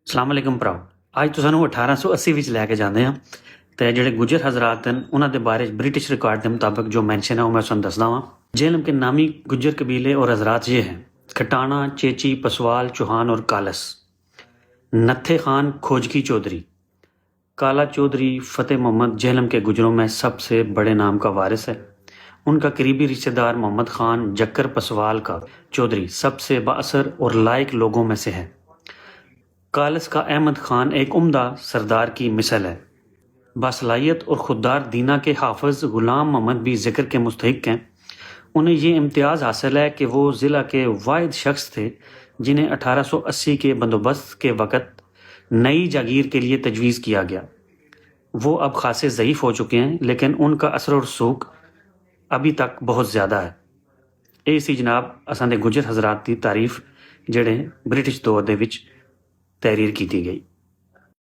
ਅਸਲਾਮ ਅਲੈਕਮ ਭਰਾਓ। ਅੱਜ ਤੁਹਾਨੂੰ 1880 ਵਿੱਚ ਲੈ ਕੇ ਜਾਂਦੇ ਹਾਂ ਤੇ ਜਿਹੜੇ ਗੁਜਰ ਹਜ਼ਰਾਤ ਹਨ ਉਹਨਾਂ ਦੇ ਬਾਰੇ ब्रिटिश रिकॉर्ड के मुताबिक जो मैंशन है वो मैं ਤੁਹਾਨੂੰ ਦੱਸਦਾ ਵਾਂ। झेलम के नामी गुज्जर कबीले और हजरात ये हैं: खटाना, चेची, पसवाल, चौहान और कालस। नत्थे खान खोजकी चौधरी, काला चौधरी फ़तेह मोहम्मद झेलम के गुजरों में सबसे बड़े नाम का वारिस है। उनका करीबी रिश्तेदार मोहम्मद खान जक्कर पसवाल का चौधरी सबसे बाअसर और लायक लोगों में से है। कालस का अहमद खान एक उम्दा सरदार की मिसल है। बासलाहियत और खुददार दीना के हाफिज़ ग़ुलाम मोहम्मद भी ज़िक्र के मुस्तहिक़ हैं। उन्हें ये इम्तियाज़ हासिल है कि वो ज़िला के वाहिद शख्स थे जिन्हें 1880 के बंदोबस्त के वक़्त नई जागीर के लिए तजवीज़ किया गया। वो अब खासे ज़ईफ़ हो चुके हैं, लेकिन उनका असर और सूख अभी तक बहुत ज़्यादा है। ये सी जनाब असां दे गुजर हज़रात की तारीफ जेड़े ब्रिटिश दौर दे विच तहरीर की गई।